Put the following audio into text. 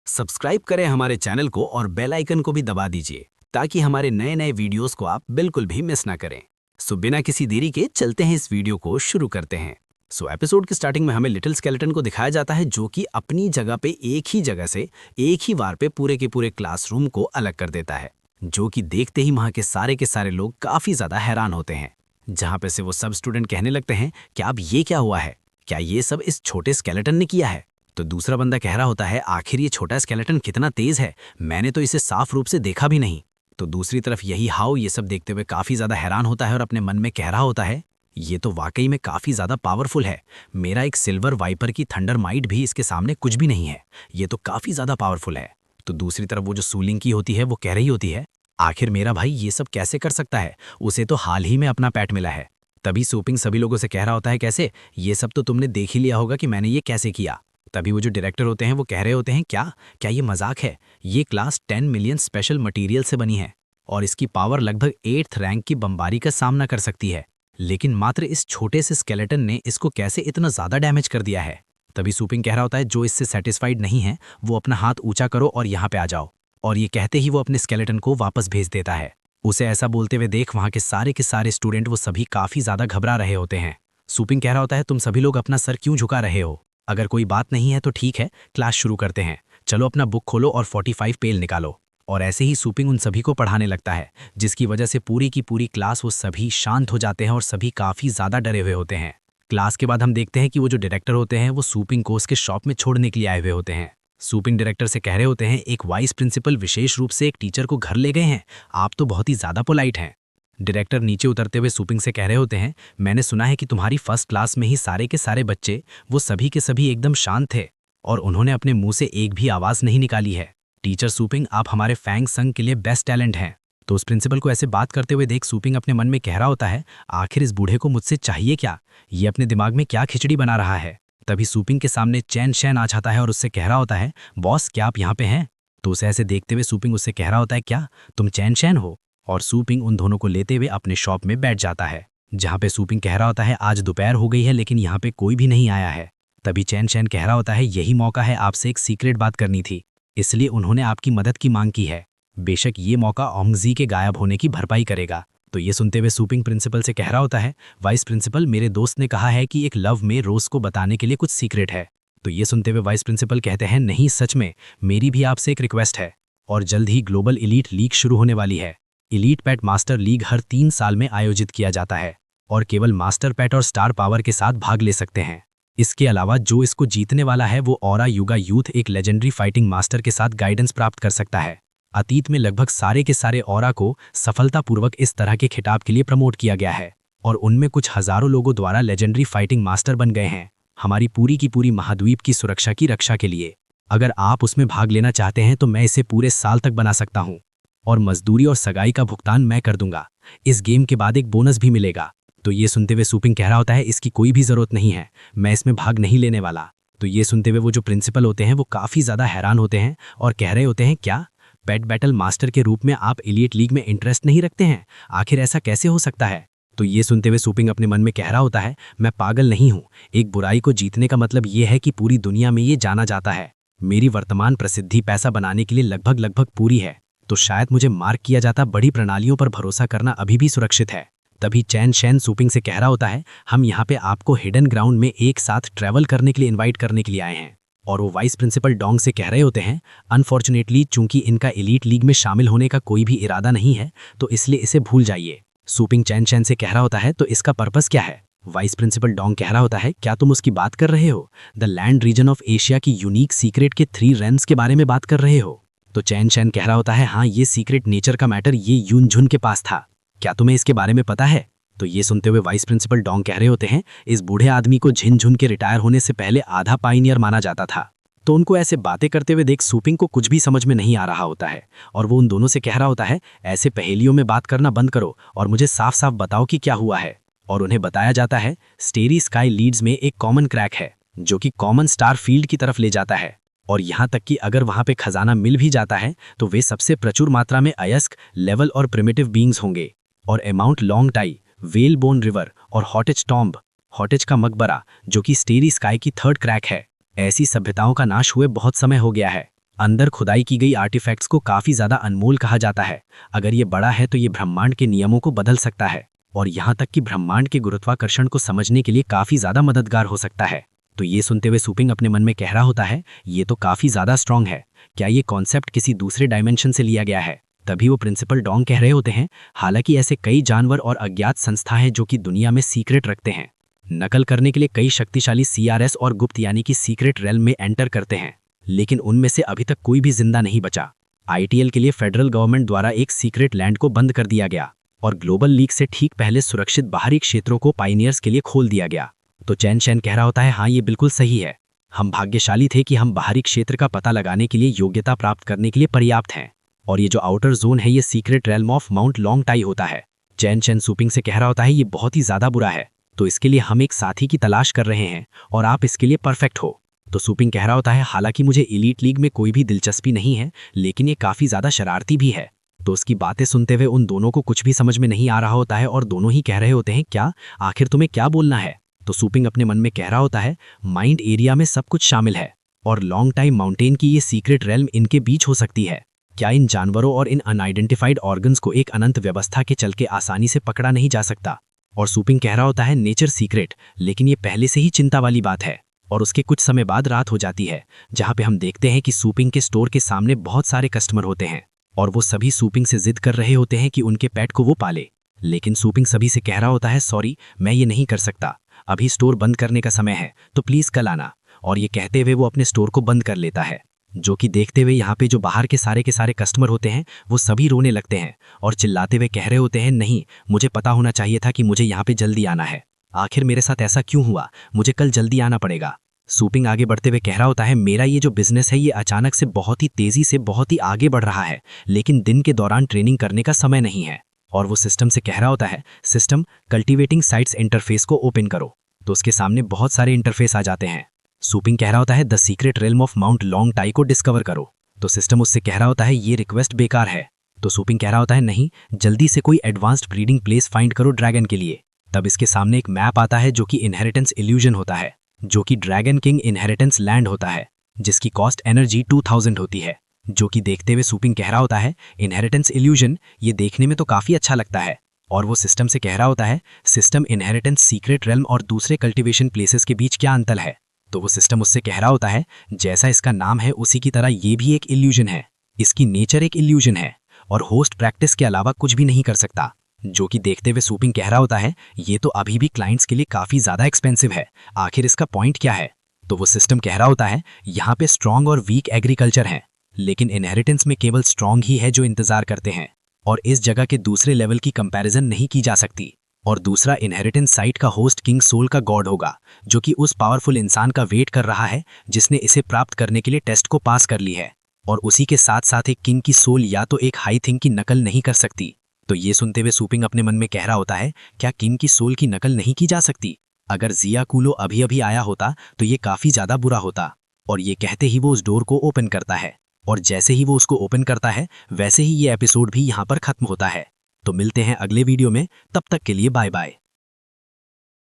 Subscribe करें हमारे channel को और बेल आइकन को भी दबा दीजिए ताकि हमारे नए नए वीडियोस को आप बिल्कुल भी मिस ना करें। सो बिना किसी देरी के चलते हैं इस वीडियो को शुरू करते हैं। सो एपिसोड की स्टार्टिंग में हमें लिटिल स्केलेटन को दिखाया जाता है जो कि अपनी जगह पे एक ही जगह से एक ही वार पे पूरे के पूरे क्लासरूम को अलग कर देता है, जो कि देखते ही वहाँ के सारे लोग काफ़ी ज़्यादा हैरान होते हैं। जहाँ पे से वो सब स्टूडेंट कहने लगते हैं कि अब ये क्या हुआ है, क्या ये सब इस छोटे स्केलेटन ने किया है। तो दूसरा बंदा कह रहा होता है आखिर ये छोटा स्केलेटन कितना तेज है, मैंने तो इसे साफ रूप से देखा भी नहीं। तो दूसरी तरफ यही हाउ ये सब देखते हुए काफ़ी ज़्यादा हैरान होता है और अपने मन में कह रहा होता है ये तो वाकई में काफ़ी ज़्यादा पावरफुल है, मेरा एक सिल्वर वाइपर की थंडर माइट भी इसके सामने कुछ भी नहीं है, ये तो काफ़ी ज़्यादा पावरफुल है। तो दूसरी तरफ वो जो सूलिंग की होती है वो कह रही होती है आखिर मेरा भाई ये सब कैसे कर सकता है, उसे तो हाल ही में अपना पैट मिला है। तभी सूपिंग सभी लोगों से कह रहा होता है कैसे, ये सब तो तुमने देख ही लिया होगा कि मैंने ये कैसे किया। तभी वो जो डायरेक्टर होते हैं वो कह रहे होते हैं क्या क्या ये मजाक है, ये क्लास 10 मिलियन स्पेशल मटेरियल से बनी है और इसकी पावर लगभग 8th रैंक की बमबारी का सामना कर सकती है, लेकिन मात्र इस छोटे से स्केलेटन ने इसको कैसे इतना ज़्यादा डैमेज कर दिया है। तभी सूपिंग कह रहा होता है जो इससे सेटिस्फाइड नहीं है वो अपना हाथ ऊंचा करो और यहाँ पे आ जाओ, और ये कहते ही वो अपने स्केलेटन को वापस भेज देता है। उसे ऐसा बोलते हुए देख वहाँ के सारे स्टूडेंट वो सभी काफ़ी ज़्यादा घबरा रहे होते हैं। सूपिंग कह रहा होता है तुम सभी लोग अपना सर क्यों झुका रहे हो, अगर कोई बात नहीं है तो ठीक है, क्लास शुरू करते हैं, चलो अपना बुक खोलो और 45 पेज निकालो। और ऐसे ही सूपिंग उन सभी को पढ़ाने लगता है, जिसकी वजह से पूरी की पूरी क्लास वो सभी शांत हो जाते हैं और सभी काफ़ी ज़्यादा डरे हुए होते हैं। क्लास के बाद हम देखते हैं कि वो जो डायरेक्टर होते हैं वो सूपिंग को उसके शॉप में छोड़ने के लिए आए हुए होते हैं। सूपिंग डायरेक्टर से कह रहे होते हैं एक वाइस प्रिंसिपल विशेष रूप से एक टीचर को घर ले गए हैं, आप तो बहुत ही ज़्यादा पोलाइट हैं। डायरेक्टर नीचे उतरते हुए सूपिंग से कह रहे होते हैं मैंने सुना है कि तुम्हारी फर्स्ट क्लास में ही सारे के सारे बच्चे वो सभी के सभी एकदम शांत थे और उन्होंने अपने मुंह से एक भी आवाज़ नहीं निकाली है। टीचर सूपिंग आप हमारे फैंग संघ के लिए बेस्ट टैलेंट हैं। तो उस प्रिंसिपल को ऐसे बात करते हुए देख सूपिंग अपने मन में कह रहा होता है आखिर इस बूढ़े को मुझसे चाहिए क्या, ये अपने दिमाग में क्या खिचड़ी बना रहा है। तभी सूपिंग के सामने चैन शैन आ जाता है और उससे कह रहा होता है बॉस क्या आप यहाँ पे हैं। तो उसे ऐसे देखते हुए सूपिंग उससे कह रहा होता है क्या तुम चैन शैन हो, और सूपिंग उन दोनों को लेते हुए अपने शॉप में बैठ जाता है, जहाँ पे सूपिंग कह रहा होता है आज दोपहर हो गई है लेकिन यहाँ पे कोई भी नहीं आया है। तभी चैन शैन कह रहा होता है यही मौका है, आपसे एक सीक्रेट बात करनी थी, इसलिए उन्होंने आपकी मदद की मांग की है, बेशक ये मौका ओंगजी के गायब होने की भरपाई करेगा। तो ये सुनते हुए सूपिंग प्रिंसिपल से कह रहा होता है वाइस प्रिंसिपल मेरे दोस्त ने कहा है कि एक लव में रोज को बताने के लिए कुछ सीक्रेट है। तो ये सुनते हुए वाइस प्रिंसिपल कहते हैं नहीं सच में, मेरी भी आपसे एक रिक्वेस्ट है, और जल्द ही ग्लोबल इलीट लीग शुरू होने वाली है। इलीट पेट मास्टर लीग हर 3 साल में आयोजित किया जाता है और केवल मास्टर पेट और स्टार पावर के साथ भाग ले सकते हैं। इसके अलावा जो इसको जीतने वाला है वो ऑरा युगा यूथ एक लेजेंडरी फाइटिंग मास्टर के साथ गाइडेंस प्राप्त कर सकता है। अतीत में लगभग सारे के सारे ऑरा को सफलतापूर्वक इस तरह के खिताब के लिए प्रमोट किया गया है और उनमें कुछ हजारों लोगों द्वारा लेजेंडरी फाइटिंग मास्टर बन गए हैं हमारी पूरी की पूरी महाद्वीप की सुरक्षा की रक्षा के लिए। अगर आप उसमें भाग लेना चाहते हैं तो मैं इसे पूरे साल तक बना सकता हूँ और मजदूरी और सगाई का भुगतान मैं कर दूंगा, इस गेम के बाद एक बोनस भी मिलेगा। तो ये सुनते हुए सूपिंग कह रहा होता है इसकी कोई भी जरूरत नहीं है, मैं इसमें भाग नहीं लेने वाला। तो ये सुनते हुए वो जो प्रिंसिपल होते हैं वो काफ़ी ज़्यादा हैरान होते हैं और कह रहे होते हैं क्या पेट बैटल मास्टर के रूप में आप इलीट लीग में इंटरेस्ट नहीं रखते हैं, आखिर ऐसा कैसे हो सकता है। तो ये सुनते हुए सूपिंग अपने मन में कह रहा होता है मैं पागल नहीं हूँ, एक बुराई को जीतने का मतलब ये है कि पूरी दुनिया में ये जाना जाता है, मेरी वर्तमान प्रसिद्धि पैसा बनाने के लिए लगभग पूरी है, तो शायद मुझे मार्क किया जाता बड़ी प्रणालियों पर भरोसा करना अभी भी सुरक्षित है। तभी चैन शैन सूपिंग से कह रहा होता है हम यहाँ पे आपको हिडन ग्राउंड में एक साथ ट्रैवल करने के लिए इनवाइट करने के लिए आए हैं। और वो वाइस प्रिंसिपल डोंग से कह रहे होते हैं अनफॉर्चुनेटली चूंकि इनका एलीट लीग में शामिल होने का कोई भी इरादा नहीं है तो इसलिए इसे भूल जाइए। सूपिंग चैन शैन से कह रहा होता है तो इसका पर्पस क्या है। वाइस प्रिंसिपल डोंग कह रहा होता है क्या तुम उसकी बात कर रहे हो, the land region of Asia की यूनिक सीक्रेट के 3 रेंस के बारे में बात कर रहे हो। तो चैन शैन कह रहा होता है हाँ ये सीक्रेट नेचर का मैटर ये यूनझुन के पास था, क्या तुम्हें इसके बारे में पता है। तो ये सुनते हुए वाइस प्रिंसिपल डोंग कह रहे होते हैं इस बूढ़े आदमी को झिनझुन के रिटायर होने से पहले आधा पाइनियर माना जाता था। तो उनको ऐसे बातें करते हुए देख सूपिंग को कुछ भी समझ में नहीं आ रहा होता है और वो उन दोनों से कह रहा होता है ऐसे पहेलियों में बात करना बंद करो और मुझे साफ साफ बताओ कि क्या हुआ है। और उन्हें बताया जाता है स्टेरी स्काई लीड्स में एक कॉमन क्रैक है जो कि कॉमन स्टार फील्ड की तरफ ले जाता है, और यहाँ तक कि अगर वहाँ पे खजाना मिल भी जाता है तो वे सबसे प्रचुर मात्रा में अयस्क लेवल और प्रिमिटिव बींग्स होंगे। और amount long tie, well bone river और हॉटेज टॉम्ब, हॉटेज का मकबरा जो कि स्टेरी स्काई की 3rd क्रैक है, ऐसी सभ्यताओं का नाश हुए बहुत समय हो गया है अंदर खुदाई की गई आर्टिफैक्ट्स को काफी ज्यादा अनमोल कहा जाता है। अगर ये बड़ा है तो ये ब्रह्मांड के नियमों को बदल सकता है और यहाँ तक कि ब्रह्मांड के गुरुत्वाकर्षण को समझने के लिए काफी ज्यादा मददगार हो सकता है। तो ये सुनते हुए सुपिंग अपने मन में कह रहा होता है, ये तो काफी ज्यादा स्ट्रांग है। क्या ये कॉन्सेप्ट किसी दूसरे डायमेंशन से लिया गया है? तभी वो प्रिंसिपल डोंग कह रहे होते हैं, हालांकि ऐसे कई जानवर और अज्ञात संस्था हैं जो कि दुनिया में सीक्रेट रखते हैं। नकल करने के लिए कई शक्तिशाली CRS और गुप्त यानी कि सीक्रेट रेल्म में एंटर करते हैं, लेकिन उनमें से अभी तक कोई भी जिंदा नहीं बचा। ITL के लिए फेडरल गवर्नमेंट द्वारा एक सीक्रेट लैंड को बंद कर दिया गया और ग्लोबल लीग से ठीक पहले सुरक्षित बाहरी क्षेत्रों को पायनियर्स के लिए खोल दिया गया। तो चैन शैन कह रहा होता है, हाँ ये बिल्कुल सही है। हम भाग्यशाली थे कि हम बाहरी क्षेत्र का पता लगाने के लिए योग्यता प्राप्त करने के लिए पर्याप्त हैं। और ये जो आउटर जोन है ये secret realm of mount long tie होता है। चैन शैन सुपिंग से कह रहा होता है, ये बहुत ही ज्यादा बुरा है, तो इसके लिए हम एक साथी की तलाश कर रहे हैं और आप इसके लिए परफेक्ट हो। तो सुपिंग कह रहा होता है, हालांकि मुझे एलीट लीग में कोई भी दिलचस्पी नहीं है, लेकिन ये काफी ज्यादा शरारती भी है। तो उसकी बातें सुनते हुए उन दोनों को कुछ भी समझ में नहीं आ रहा होता है और दोनों ही कह रहे होते हैं, क्या आखिर तुम्हें क्या बोलना है? तो सुपिंग अपने मन में कह रहा होता है, माइंड एरिया में सब कुछ शामिल है और लॉन्ग टाइम माउंटेन की ये सीक्रेट रेल्म इनके बीच हो सकती है। क्या इन जानवरों और इन अनआइडेंटिफाइड ऑर्गन्स को एक अनंत व्यवस्था के चल के आसानी से पकड़ा नहीं जा सकता? और सुपिंग कह रहा होता है, नेचर सीक्रेट, लेकिन ये पहले से ही चिंता वाली बात है। और उसके कुछ समय बाद रात हो जाती है, जहां पे हम देखते हैं कि सुपिंग के स्टोर के सामने बहुत सारे कस्टमर होते हैं और वो सभी सुपिंग से जिद कर रहे होते हैं कि उनके पेट को वो पाले। लेकिन सुपिंग सभी से कह रहा होता है, सॉरी मैं ये नहीं कर सकता, अभी स्टोर बंद करने का समय है, तो प्लीज कल आना। और ये कहते हुए वो अपने स्टोर को बंद कर लेता है, जो कि देखते हुए यहाँ पे जो बाहर के सारे कस्टमर होते हैं वो सभी रोने लगते हैं और चिल्लाते हुए कह रहे होते हैं, नहीं मुझे पता होना चाहिए था कि मुझे यहाँ पे जल्दी आना है, आखिर मेरे साथ ऐसा क्यों हुआ, मुझे कल जल्दी आना पड़ेगा। सुपिंग आगे बढ़ते हुए कह रहा होता है, मेरा ये जो बिजनेस है ये अचानक से बहुत ही तेजी से बहुत ही आगे बढ़ रहा है, लेकिन दिन के दौरान ट्रेनिंग करने का समय नहीं है। और वो सिस्टम से कह रहा होता है, सिस्टम कल्टीवेटिंग साइट्स इंटरफेस को ओपन करो। तो उसके सामने बहुत सारे इंटरफेस आ जाते हैं। सुपिंग कह रहा होता है, the secret realm of mount long tie को डिस्कवर करो। तो सिस्टम उससे कह रहा होता है, ये रिक्वेस्ट बेकार है। तो सुपिंग कह रहा होता है, नहीं जल्दी से कोई एडवांस्ड ब्रीडिंग प्लेस फाइंड करो ड्रैगन के लिए। तब इसके सामने एक मैप आता है जो कि इनहेरिटेंस इल्यूजन होता है, जो कि ड्रैगन किंग इनहेरिटेंस लैंड होता है, जिसकी कॉस्ट एनर्जी 2000 होती है। जो कि देखते हुए सुपिंग कह रहा होता है, इनहेरिटेंस इल्यूजन ये देखने में तो काफी अच्छा लगता है। और वो सिस्टम से कह रहा होता है, सिस्टम इनहेरिटेंस सीक्रेट रेल्म और दूसरे कल्टीवेशन प्लेसेस के बीच क्या अंतर है? तो वो सिस्टम उससे कह रहा होता है, जैसा इसका नाम है उसी की तरह ये भी एक इल्यूजन है, इसकी नेचर एक इल्यूजन है और होस्ट प्रैक्टिस के अलावा कुछ भी नहीं कर सकता। जो कि देखते हुए सुपिंग कह रहा होता है, ये तो अभी भी क्लाइंट्स के लिए काफी ज्यादा एक्सपेंसिव है, आखिर इसका पॉइंट क्या है? तो वो सिस्टम कह रहा होता है, यहाँ पे स्ट्रॉन्ग और वीक एग्रीकल्चर है, लेकिन इनहेरिटेंस में केवल स्ट्रॉन्ग ही है जो इंतजार करते हैं और इस जगह के दूसरे लेवल की कंपैरिजन नहीं की जा सकती। और दूसरा इनहेरिटेंस साइट का होस्ट किंग सोल का गॉड होगा, जो कि उस पावरफुल इंसान का वेट कर रहा है जिसने इसे प्राप्त करने के लिए टेस्ट को पास कर ली है। और उसी के साथ साथ एक किंग की सोल या तो एक हाई थिंग की नकल नहीं कर सकती। तो ये सुनते हुए सुपिंग अपने मन में कह रहा होता है, क्या किंग की सोल की नकल नहीं की जा सकती? अगर जिया कूलो अभी अभी आया होता तो ये काफी ज्यादा बुरा होता। और ये कहते ही वो उस डोर को ओपन करता है और जैसे ही वो उसको ओपन करता है वैसे ही ये एपिसोड भी यहाँ पर खत्म होता है। तो मिलते हैं अगले वीडियो में, तब तक के लिए बाय बाय।